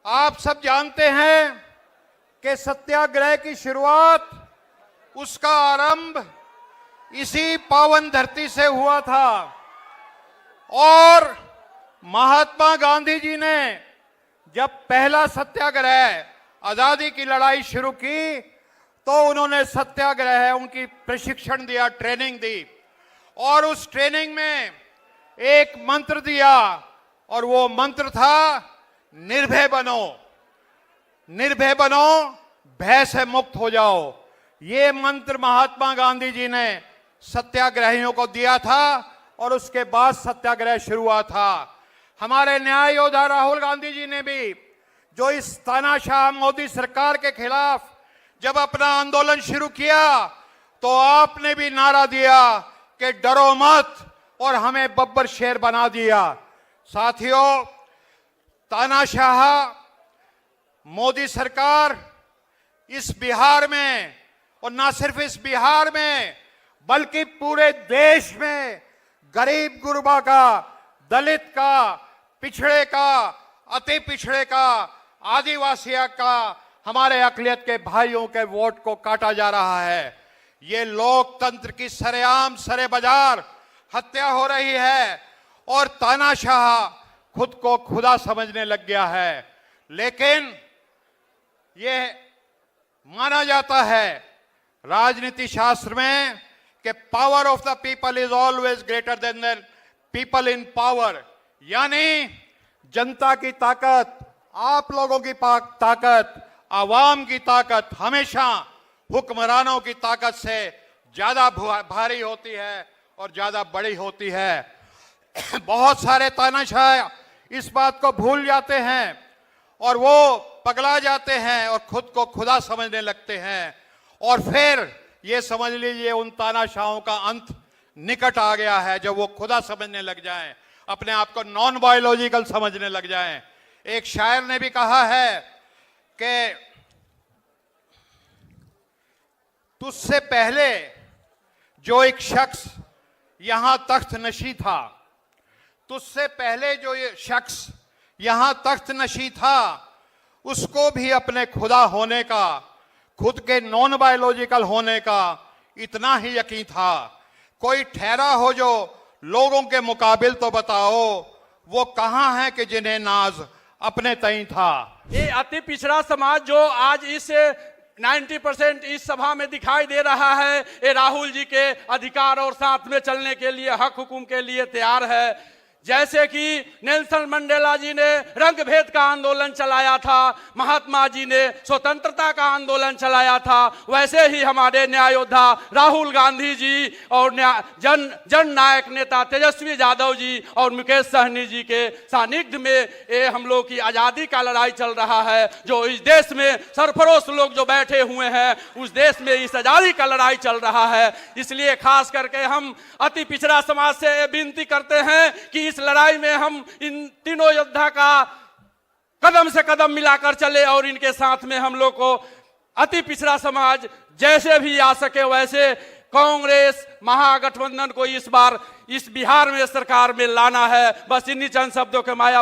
आप सब जानते हैं कि सत्याग्रह की शुरुआत, उसका आरंभ इसी पावन धरती से हुआ था और महात्मा गांधी जी ने जब पहला सत्याग्रह आजादी की लड़ाई शुरू की तो उन्होंने सत्याग्रह उनकी प्रशिक्षण दिया, ट्रेनिंग दी और उस ट्रेनिंग में एक मंत्र दिया और वो मंत्र था निर्भय बनो, निर्भय बनो, भय से मुक्त हो जाओ। ये मंत्र महात्मा गांधी जी ने सत्याग्रहियों को दिया था और उसके बाद सत्याग्रह शुरू हुआ था। हमारे न्याय योद्धा राहुल गांधी जी ने भी जो इस तानाशाह मोदी सरकार के खिलाफ जब अपना आंदोलन शुरू किया तो आपने भी नारा दिया कि डरो मत और हमें बब्बर शेर बना दिया। साथियों, तानाशाह मोदी सरकार इस बिहार में और ना सिर्फ इस बिहार में बल्कि पूरे देश में गरीब गुरबा का, दलित का, पिछड़े का, अति पिछड़े का, आदिवासी का, हमारे अकलियत के भाइयों के वोट को काटा जा रहा है। ये लोकतंत्र की सरेआम सरे बाजार हत्या हो रही है और तानाशाह खुद को खुदा समझने लग गया है। लेकिन ये माना जाता है राजनीति शास्त्र में कि power of the people is always greater than the people in power, यानी जनता की ताकत, आप लोगों की ताकत, आवाम की ताकत हमेशा हुक्मरानों की ताकत से ज्यादा भारी होती है और ज्यादा बड़ी होती है। बहुत सारे तानाशाह इस बात को भूल जाते हैं और वो पगला जाते हैं और खुद को खुदा समझने लगते हैं और फिर ये समझ लीजिए उन तानाशाहों का अंत निकट आ गया है जब वो खुदा समझने लग जाएं, अपने आप को नॉन बायोलॉजिकल समझने लग जाएं। एक शायर ने भी कहा है कि तुझसे पहले जो एक शख्स यहां तख्त नशी था, तुझसे पहले जो ये शख्स यहां तख्त नशी था, उसको भी अपने खुदा होने का, खुद के नॉन बायोलॉजिकल होने का इतना ही यकीन था। कोई ठहरा हो जो लोगों के मुकाबिल तो बताओ, वो कहां है कि जिन्हें नाज अपने तई था। ये अति पिछड़ा समाज जो आज इस 90% इस सभा में दिखाई दे रहा है, ये राहुल जी के अधिकार और साथ में चलने के लिए, हक हुकुम के लिए तैयार है। जैसे कि नेल्सन मंडेला जी ने रंग भेद का आंदोलन चलाया था, महात्मा जी ने स्वतंत्रता का आंदोलन चलाया था, वैसे ही हमारे न्याय योद्धा राहुल गांधी जी और जन नायक नेता तेजस्वी यादव जी और मुकेश सहनी जी के सानिध्य में ये हम लोग की आज़ादी का लड़ाई चल रहा है। जो इस देश में सरफरोश लोग जो बैठे हुए हैं, उस देश में इस आज़ादी का लड़ाई चल रहा है। इसलिए खास करके हम अति पिछड़ा समाज से विनती करते हैं कि इस लड़ाई में हम इन तीनों योद्धा का कदम से कदम मिलाकर चले और इनके साथ में हम लोग को अति पिछड़ा समाज जैसे भी आ सके वैसे कांग्रेस महागठबंधन को इस बार इस बिहार में सरकार में लाना है। बस इन्हीं चंद शब्दों के मैं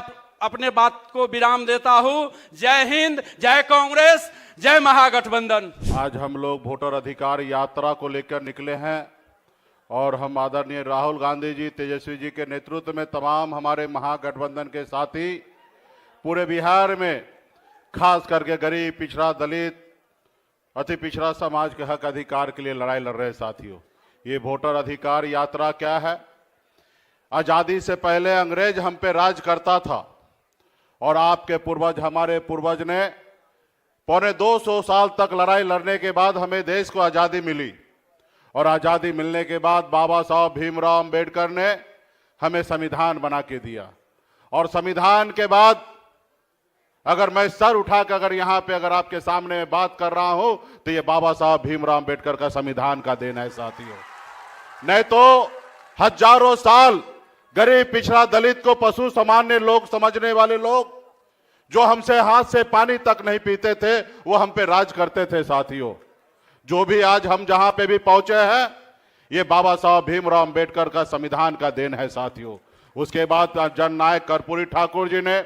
अपने बात को विराम देता हूं। जय हिंद, जय कांग्रेस, जय महागठबंधन। आज हम लोग वोटर अधिकार यात्रा को लेकर निकले हैं और हम आदरणीय राहुल गांधी जी, तेजस्वी जी के नेतृत्व में तमाम हमारे महागठबंधन के साथी पूरे बिहार में खास करके गरीब, पिछड़ा, दलित, अति पिछड़ा समाज के हक अधिकार के लिए लड़ाई लड़ रहे साथियों। ये वोटर अधिकार यात्रा क्या है? आजादी से पहले अंग्रेज हम पे राज करता था और आपके पूर्वज, हमारे पूर्वज ने पौने 200 साल तक लड़ाई लड़ने के बाद हमें देश को आजादी मिली और आजादी मिलने के बाद बाबा साहब भीमराव अंबेडकर ने हमें संविधान बना के दिया और संविधान के बाद अगर मैं सर उठा कर अगर यहां पे अगर आपके सामने बात कर रहा हूं तो ये बाबा साहब भीमराव अंबेडकर का संविधान का देन है साथियों। नहीं तो हजारों साल गरीब, पिछड़ा, दलित को पशु सामान्य लोग समझने वाले लोग जो हमसे हाथ से पानी तक नहीं पीते थे, वो हम पे राज करते थे साथियों। जो भी आज हम जहां पे भी पहुंचे हैं, ये बाबा साहब भीमराव अंबेडकर का संविधान का देन है साथियों। उसके बाद जननायक कर्पूरी ठाकुर जी ने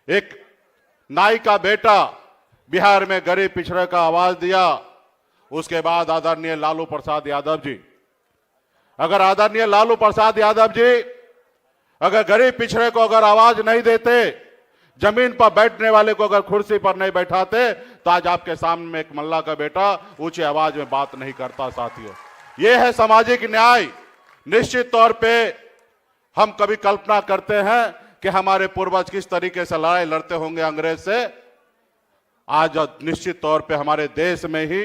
एक नाई का बेटा बिहार में गरीब पिछड़े का आवाज दिया। उसके बाद आदरणीय लालू प्रसाद यादव जी, अगर आदरणीय लालू प्रसाद यादव जी अगर गरीब पिछड़े को अगर आवाज नहीं देते, जमीन पर बैठने वाले को अगर कुर्सी पर नहीं बैठाते, तो आज आपके सामने में एक मल्ला का बेटा ऊंची आवाज में बात नहीं करता। साथियों, यह है सामाजिक न्याय। निश्चित तौर पे हम कभी कल्पना करते हैं कि हमारे पूर्वज किस तरीके से लड़ाई लड़ते होंगे अंग्रेज से। आज निश्चित तौर पे हमारे देश में ही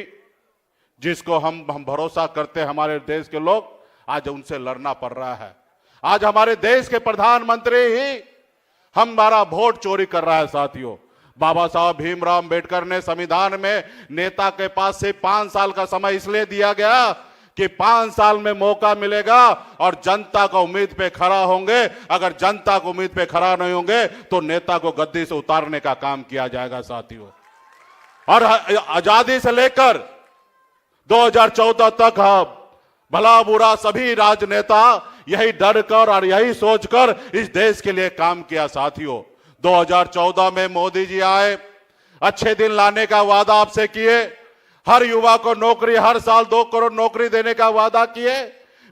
जिसको हम भरोसा करते हैं, हमारे देश के लोग, आज उनसे लड़ना पड़ रहा है। आज हमारे देश के प्रधानमंत्री ही हमारा वोट चोरी कर रहा है। साथियों, बाबा साहब भीमराव अंबेडकर ने संविधान में नेता के पास से 5 साल का समय इसलिए दिया गया कि 5 साल में मौका मिलेगा और जनता को उम्मीद पे खड़ा होंगे। अगर जनता को उम्मीद पे खड़ा नहीं होंगे तो नेता को गद्दी से उतारने का काम किया जाएगा। साथियों, और आजादी से लेकर 2014 तक भला बुरा सभी राजनेता यही डर कर और यही सोचकर इस देश के लिए काम किया। साथियों, 2014 में मोदी जी आए, अच्छे दिन लाने का वादा आपसे किए, हर युवा को नौकरी, हर साल 2 करोड़ नौकरी देने का वादा किए,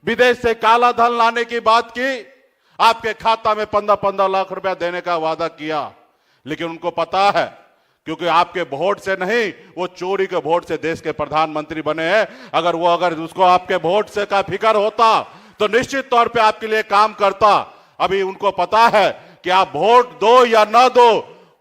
विदेश से काला धन लाने की बात की, आपके खाता में 15-15 लाख रुपया देने का वादा किया। लेकिन उनको पता है, क्योंकि आपके वोट से नहीं, वो चोरी के वोट से देश के प्रधानमंत्री बने हैं। अगर उसको आपके वोट से का फिक्र होता तो निश्चित तौर पे आपके लिए काम करता। अभी उनको पता है कि आप वोट दो या ना दो,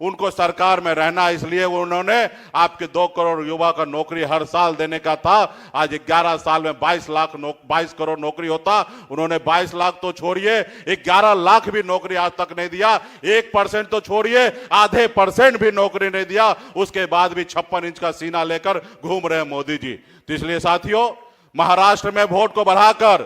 उनको सरकार में रहना, इसलिए उन्होंने आपके 2 करोड़ युवा का नौकरी हर साल देने का था। आज 11 साल में 22 करोड़ नौकरी होता, उन्होंने 22 लाख तो छोड़िए, 11 लाख भी नौकरी आज तक नहीं दिया। 1% तो छोड़िए, आधे % भी नौकरी नहीं दिया। उसके बाद भी 56 इंच का सीना लेकर घूम रहे हैं मोदी जी। तो इसलिए साथियों, महाराष्ट्र में वोट को बढ़ाकर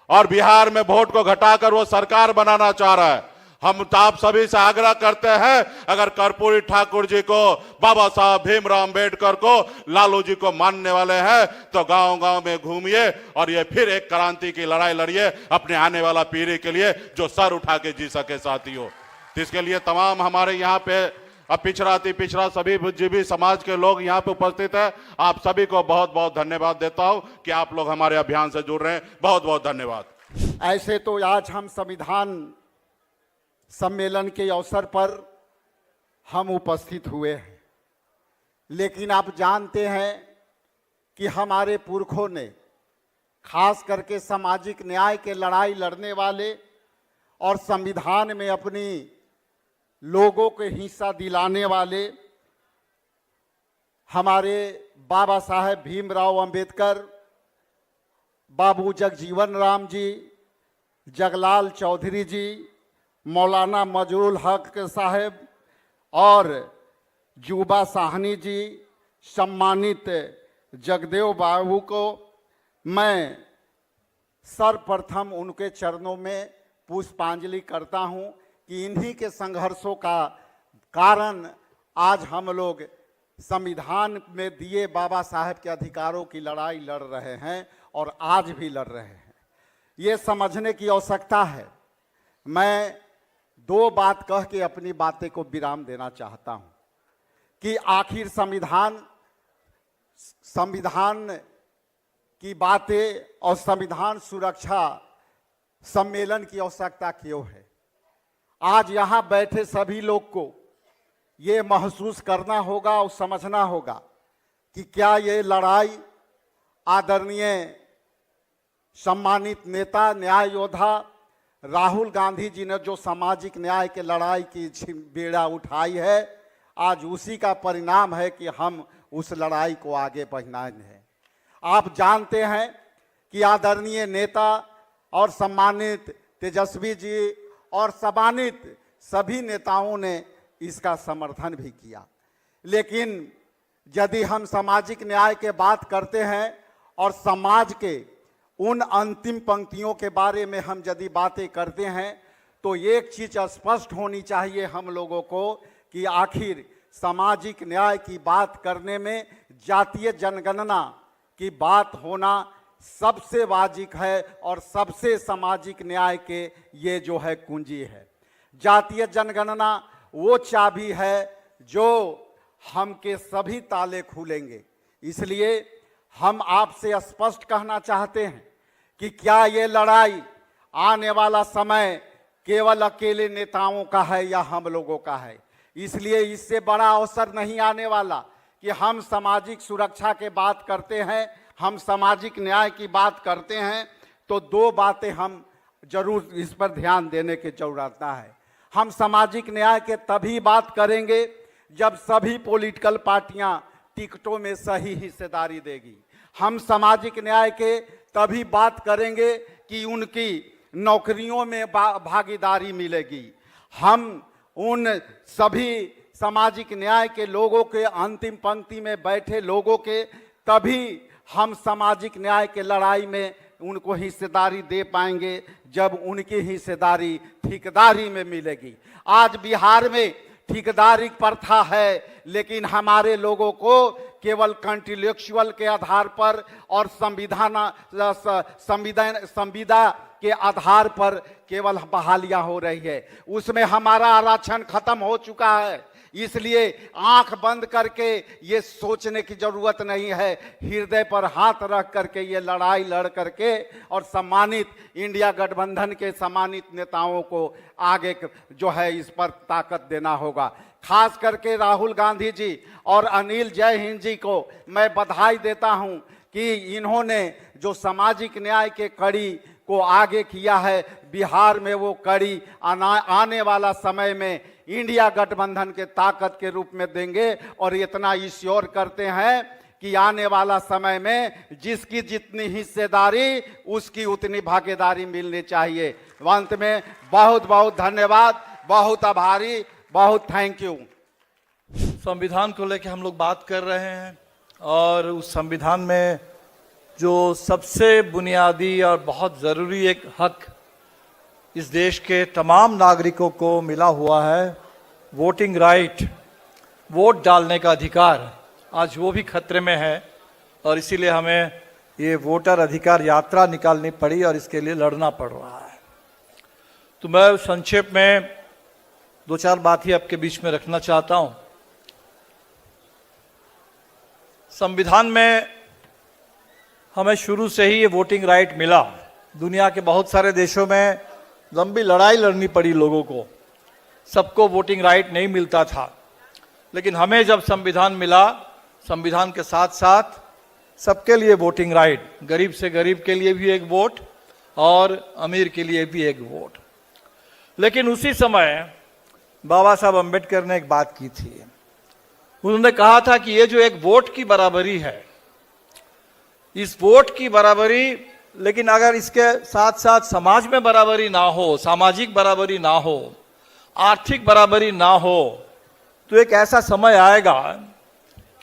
और बिहार में वोट को घटाकर वो सरकार बनाना चाह रहा है। हम तो आप सभी से आग्रह करते हैं, अगर कर्पूरी ठाकुर जी को, बाबा साहब भीमराव अंबेडकर को, लालू जी को मानने वाले हैं तो गांव-गांव में घूमिए और ये फिर एक क्रांति की लड़ाई लड़िए अपने आने वाला पीढ़ी के लिए, जो सर उठा के जी सके। साथियों, इसके लिए तमाम हमारे यहाँ पे पिछड़ा अति पिछड़ा सभी बुद्धिजीवी समाज के लोग यहाँ पे उपस्थित है। आप सभी को बहुत बहुत धन्यवाद देता हूँ कि आप लोग हमारे अभियान से जुड़ रहे हैं। बहुत बहुत धन्यवाद। ऐसे तो आज हम संविधान सम्मेलन के अवसर पर हम उपस्थित हुए हैं, लेकिन आप जानते हैं कि हमारे पुरखों ने, खास करके सामाजिक न्याय के लड़ाई लड़ने वाले और संविधान में अपनी लोगों के हिस्सा दिलाने वाले हमारे बाबा साहेब भीमराव अंबेडकर, बाबू जगजीवन राम जी, जगलाल चौधरी जी, मौलाना मजरुल हक साहब और जुबा साहनी जी, सम्मानित जगदेव बाबू को मैं सर्वप्रथम उनके चरणों में पुष्पांजलि करता हूं कि इन्हीं के संघर्षों का कारण आज हम लोग संविधान में दिए बाबा साहेब के अधिकारों की लड़ाई लड़ रहे हैं और आज भी लड़ रहे हैं। ये समझने की आवश्यकता है। मैं 2 बात कह के अपनी बातें को विराम देना चाहता हूं कि आखिर संविधान की बातें और संविधान सुरक्षा सम्मेलन की आवश्यकता क्यों है। आज यहाँ बैठे सभी लोग को ये महसूस करना होगा और समझना होगा कि क्या ये लड़ाई आदरणीय सम्मानित नेता, न्याय योद्धा राहुल गांधी जी ने जो सामाजिक न्याय के लड़ाई की बेड़ा उठाई है, आज उसी का परिणाम है कि हम उस लड़ाई को आगे बढ़ना है। आप जानते हैं कि आदरणीय नेता और सम्मानित तेजस्वी जी और सम्मानित सभी नेताओं ने इसका समर्थन भी किया। लेकिन यदि हम सामाजिक न्याय के बात करते हैं और समाज के उन अंतिम पंक्तियों के बारे में हम यदि बातें करते हैं, तो एक चीज स्पष्ट होनी चाहिए हम लोगों को कि आखिर सामाजिक न्याय की बात करने में जातीय जनगणना की बात होना सबसे वाजिब है और सबसे सामाजिक न्याय के ये जो है कुंजी है। जातीय जनगणना वो चाबी है जो हम के सभी ताले खुलेंगे। इसलिए हम आपसे स्पष्ट कहना चाहते हैं कि क्या ये लड़ाई आने वाला समय केवल अकेले नेताओं का है या हम लोगों का है। इसलिए इससे बड़ा अवसर नहीं आने वाला कि हम सामाजिक सुरक्षा के बात करते हैं, हम सामाजिक न्याय की बात करते हैं, तो दो बातें हम जरूर इस पर ध्यान देने की जरूरत है। हम सामाजिक न्याय के तभी बात करेंगे जब सभी पॉलिटिकल पार्टियां टिकटों में सही हिस्सेदारी देगी। हम सामाजिक न्याय के तभी बात करेंगे कि उनकी नौकरियों में भागीदारी मिलेगी। हम उन सभी सामाजिक न्याय के लोगों के अंतिम पंक्ति में बैठे लोगों के तभी हम सामाजिक न्याय के लड़ाई में उनको हिस्सेदारी दे पाएंगे जब उनकी हिस्सेदारी ठेकेदारी में मिलेगी। आज बिहार में ठेकेदारी प्रथा है, लेकिन हमारे लोगों को केवल कंट्रोलेक्चुअल के आधार पर और संविदा के आधार पर केवल बहालियां हो रही है। उसमें हमारा आरक्षण खत्म हो चुका है। इसलिए आंख बंद करके ये सोचने की जरूरत नहीं है, हृदय पर हाथ रख करके ये लड़ाई लड़ करके और सम्मानित इंडिया गठबंधन के सम्मानित नेताओं को आगे जो है इस पर ताकत देना होगा। खास करके राहुल गांधी जी और अनिल जय हिंद जी को मैं बधाई देता हूं कि इन्होंने जो सामाजिक न्याय के कड़ी को आगे किया है, बिहार में वो कड़ी आने वाला समय में इंडिया गठबंधन के ताकत के रूप में देंगे। और इतना इंश्योर करते हैं कि आने वाला समय में जिसकी जितनी हिस्सेदारी उसकी उतनी भागीदारी मिलनी चाहिए। अंत में बहुत बहुत धन्यवाद, बहुत आभारी, बहुत थैंक यू। संविधान को लेकर हम लोग बात कर रहे हैं और उस संविधान में जो सबसे बुनियादी और बहुत ज़रूरी एक हक इस देश के तमाम नागरिकों को मिला हुआ है, वोटिंग राइट, वोट डालने का अधिकार, आज वो भी खतरे में है। और इसीलिए हमें ये वोटर अधिकार यात्रा निकालनी पड़ी और इसके लिए लड़ना पड़ रहा है। तो मैं संक्षेप में दो चार बात ही आपके बीच में रखना चाहता हूँ। संविधान में हमें शुरू से ही ये वोटिंग राइट मिला। दुनिया के बहुत सारे देशों में लंबी लड़ाई लड़नी पड़ी लोगों को, सबको वोटिंग राइट नहीं मिलता था। लेकिन हमें जब संविधान मिला, संविधान के साथ साथ सबके लिए वोटिंग राइट, गरीब से गरीब के लिए भी एक वोट और अमीर के लिए भी एक वोट। लेकिन उसी समय बाबा साहब अम्बेडकर ने एक बात की थी। उन्होंने कहा था कि ये जो एक वोट की बराबरी है, इस वोट की बराबरी, लेकिन अगर इसके साथ साथ समाज में बराबरी ना हो, सामाजिक बराबरी ना हो, आर्थिक बराबरी ना हो, तो एक ऐसा समय आएगा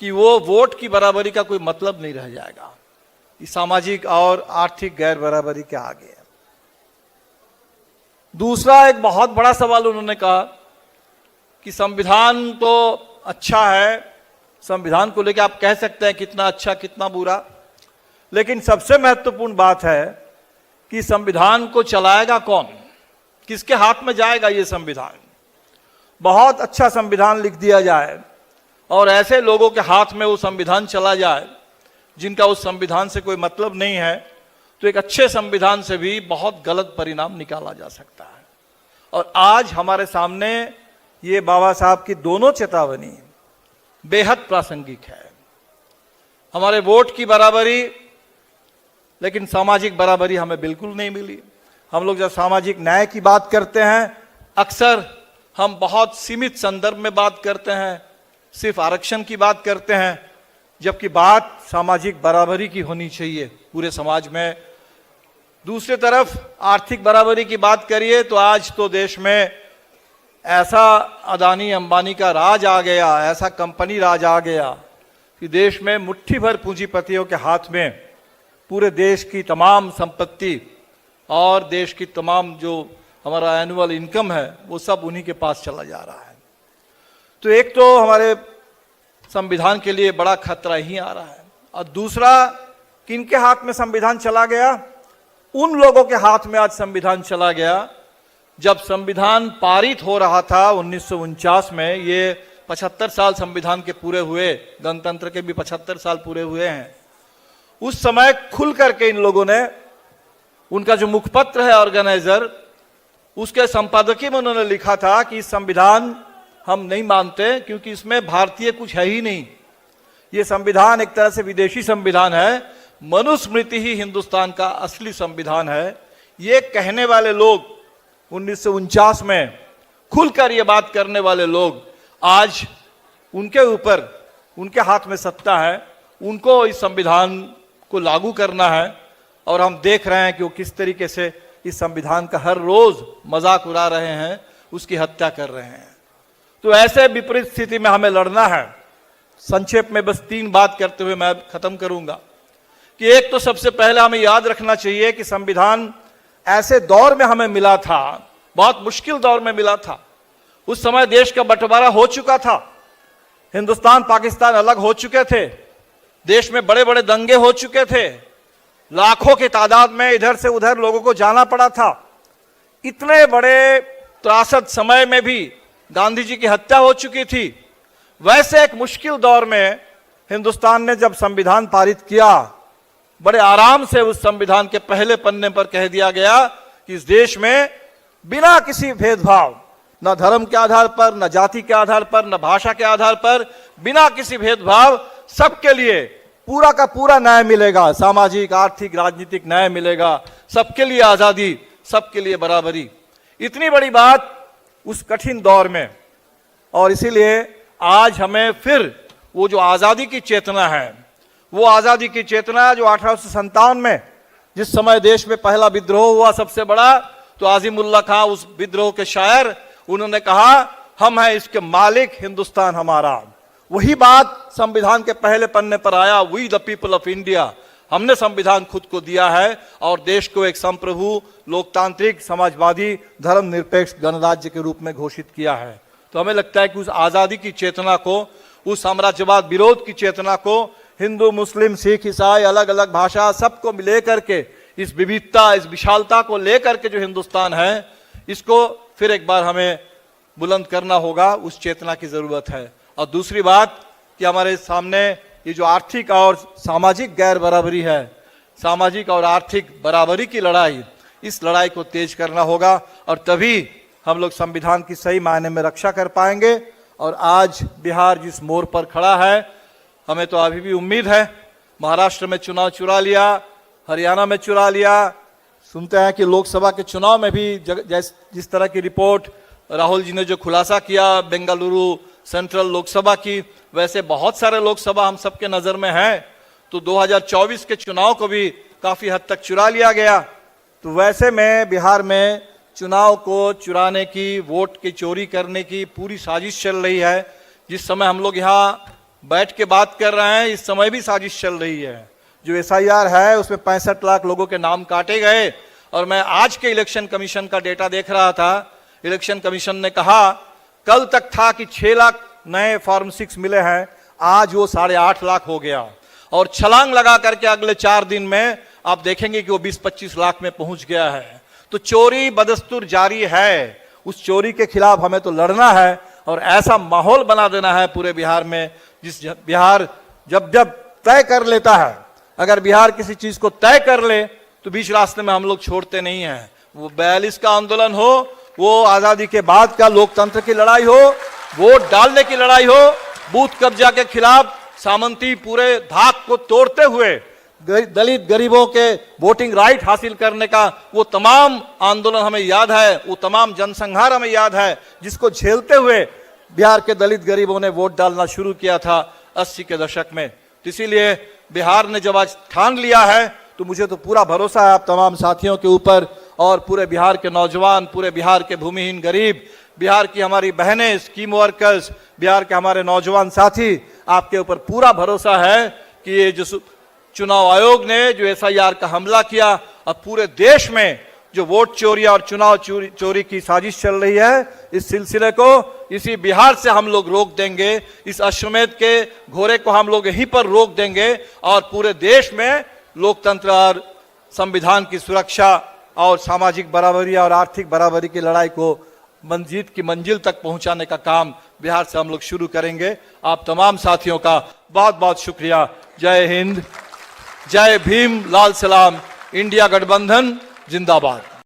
कि वो वोट की बराबरी का कोई मतलब नहीं रह जाएगा इस सामाजिक और आर्थिक गैर बराबरी के आगे। दूसरा एक बहुत बड़ा सवाल उन्होंने कहा कि संविधान तो अच्छा है, संविधान को लेकर आप कह सकते हैं कितना अच्छा कितना बुरा, लेकिन सबसे महत्वपूर्ण बात है कि संविधान को चलाएगा कौन, किसके हाथ में जाएगा ये संविधान। बहुत अच्छा संविधान लिख दिया जाए और ऐसे लोगों के हाथ में वो संविधान चला जाए जिनका उस संविधान से कोई मतलब नहीं है, तो एक अच्छे संविधान से भी बहुत गलत परिणाम निकाला जा सकता है। और आज हमारे सामने ये बाबा साहब की दोनों चेतावनी बेहद प्रासंगिक है। हमारे वोट की बराबरी, लेकिन सामाजिक बराबरी हमें बिल्कुल नहीं मिली। हम लोग जब सामाजिक न्याय की बात करते हैं, अक्सर हम बहुत सीमित संदर्भ में बात करते हैं, सिर्फ आरक्षण की बात करते हैं, जबकि बात सामाजिक बराबरी की होनी चाहिए पूरे समाज में। दूसरी तरफ आर्थिक बराबरी की बात करिए तो आज तो देश में ऐसा अदानी अंबानी का राज आ गया, ऐसा कंपनी राज आ गया कि देश में मुट्ठी भर पूंजीपतियों के हाथ में पूरे देश की तमाम संपत्ति और देश की तमाम जो हमारा एनुअल इनकम है वो सब उन्हीं के पास चला जा रहा है। तो एक तो हमारे संविधान के लिए बड़ा खतरा ही आ रहा है, और दूसरा किनके हाथ में संविधान चला गया? उन लोगों के हाथ में आज संविधान चला गया जब संविधान पारित हो रहा था 1949 में। ये 75 साल संविधान के पूरे हुए, गणतंत्र के भी 75 साल पूरे हुए हैं। उस समय खुल करके इन लोगों ने, उनका जो मुखपत्र है ऑर्गेनाइजर, उसके संपादकीय में उन्होंने लिखा था कि संविधान हम नहीं मानते क्योंकि इसमें भारतीय कुछ है ही नहीं। ये संविधान एक तरह से विदेशी संविधान है, मनुस्मृति ही हिंदुस्तान का असली संविधान है। ये कहने वाले लोग 1949 में खुलकर ये बात करने वाले लोग आज उनके ऊपर, उनके हाथ में सत्ता है, उनको इस संविधान को लागू करना है। और हम देख रहे हैं कि वो किस तरीके से इस संविधान का हर रोज मजाक उड़ा रहे हैं, उसकी हत्या कर रहे हैं। तो ऐसे विपरीत स्थिति में हमें लड़ना है। संक्षेप में बस 3 बात करते हुए मैं खत्म करूंगा कि एक तो सबसे पहले हमें याद रखना चाहिए कि संविधान ऐसे दौर में हमें मिला था, बहुत मुश्किल दौर में मिला था। उस समय देश का बंटवारा हो चुका था, हिंदुस्तान पाकिस्तान अलग हो चुके थे, देश में बड़े बड़े दंगे हो चुके थे, लाखों की तादाद में इधर से उधर लोगों को जाना पड़ा था। इतने बड़े त्रासद समय में भी गांधी जी की हत्या हो चुकी थी। वैसे एक मुश्किल दौर में हिंदुस्तान ने जब संविधान पारित किया, बड़े आराम से उस संविधान के पहले पन्ने पर कह दिया गया कि इस देश में बिना किसी भेदभाव, न धर्म के आधार पर, न जाति के आधार पर, न भाषा के आधार पर, बिना किसी भेदभाव सबके लिए पूरा का पूरा न्याय मिलेगा, सामाजिक, आर्थिक, राजनीतिक न्याय मिलेगा, सबके लिए आजादी, सबके लिए बराबरी। इतनी बड़ी बात उस कठिन दौर में। और इसीलिए आज हमें फिर वो जो आजादी की चेतना है, वो आजादी की चेतना जो 1857 में जिस समय देश में पहला विद्रोह हुआ सबसे बड़ा, तो आजिमुल्लाह खां उस विद्रोह के शायर, उन्होंने कहा हम हैं इसके मालिक, हिंदुस्तान हमारा। वही बात संविधान के पहले पन्ने पर आया, we the people of India. हमने संविधान खुद को दिया है और देश को एक संप्रभु, लोकतांत्रिक, समाजवादी, धर्मनिरपेक्ष गणराज्य के रूप में घोषित किया है। तो हमें लगता है कि उस आजादी की चेतना को, उस साम्राज्यवाद विरोध की चेतना को, हिंदू, मुस्लिम, सिख, ईसाई, अलग अलग भाषा, सबको लेकर के, इस विविधता, इस विशालता को लेकर के जो हिंदुस्तान है, इसको फिर एक बार हमें बुलंद करना होगा। उस चेतना की जरूरत है। और दूसरी बात कि हमारे सामने ये जो आर्थिक और सामाजिक गैर बराबरी है, सामाजिक और आर्थिक बराबरी की लड़ाई, इस लड़ाई को तेज करना होगा और तभी हम लोग संविधान की सही मायने में रक्षा कर पाएंगे। और आज बिहार जिस मोड़ पर खड़ा है, हमें तो अभी भी उम्मीद है। महाराष्ट्र में चुनाव चुरा लिया, हरियाणा में चुरा लिया, सुनते हैं कि लोकसभा के चुनाव में भी जिस तरह की रिपोर्ट राहुल जी ने जो खुलासा किया बेंगलुरु सेंट्रल लोकसभा की, वैसे बहुत सारे लोकसभा हम सबके नजर में हैं। तो 2024 के चुनाव को भी काफी हद तक चुरा लिया गया। तो वैसे में बिहार में चुनाव को चुराने की, वोट की चोरी करने की पूरी साजिश चल रही है। जिस समय हम लोग यहाँ बैठ के बात कर रहे हैं, इस समय भी साजिश चल रही है। जो SIR है उसमें 65 लाख लोगों के नाम काटे गए। और मैं आज के इलेक्शन कमीशन का डेटा देख रहा था। इलेक्शन कमीशन ने कहा कल तक था कि 6 लाख नए फॉर्म 6 मिले हैं, आज वो 8.5 लाख हो गया। और छलांग लगा करके अगले 4 दिन में आप देखेंगे कि वो 20-25 लाख में पहुंच गया है। तो चोरी बदस्तूर जारी है। उस चोरी के खिलाफ हमें तो लड़ना है और ऐसा माहौल बना देना है पूरे बिहार में, जिस बिहार जब जब तय कर लेता है, अगर बिहार किसी चीज को तय कर ले तो बीच रास्ते में हम लोग छोड़ते नहीं हैं। वो 42 का आंदोलन हो, वो आजादी के बाद का लोकतंत्र की लड़ाई हो, वोट डालने की लड़ाई हो, बूथ कब्जा के खिलाफ सामंती पूरे धाक को तोड़ते हुए दलित गरीबों के वोटिंग राइट हासिल करने का वो तमाम आंदोलन हमें याद है, वो तमाम जनसंहार हमें याद है, जिसको झेलते हुए बिहार के दलित गरीबों ने वोट डालना शुरू किया था 80 के दशक में। तो इसीलिए बिहार ने जब आज ठान लिया है तो मुझे तो पूरा भरोसा है आप तमाम साथियों के ऊपर और पूरे बिहार के नौजवान, पूरे बिहार के भूमिहीन गरीब, बिहार की हमारी बहनें, स्कीम वर्कर्स, बिहार के हमारे नौजवान साथी, आपके ऊपर पूरा भरोसा है कि ये जो चुनाव आयोग ने जो SIR का हमला किया और पूरे देश में जो वोट चोरी और चुनाव चोरी की साजिश चल रही है, इस सिलसिले को इसी बिहार से हम लोग रोक देंगे। इस अश्वमेध के घोड़े को हम लोग यहीं पर रोक देंगे और पूरे देश में लोकतंत्र और संविधान की सुरक्षा और सामाजिक बराबरी और आर्थिक बराबरी की लड़ाई को जीत की मंजिल तक पहुंचाने का काम बिहार से हम लोग शुरू करेंगे। आप तमाम साथियों का बहुत बहुत शुक्रिया। जय हिंद, जय भीम, लाल सलाम, इंडिया गठबंधन जिंदाबाद।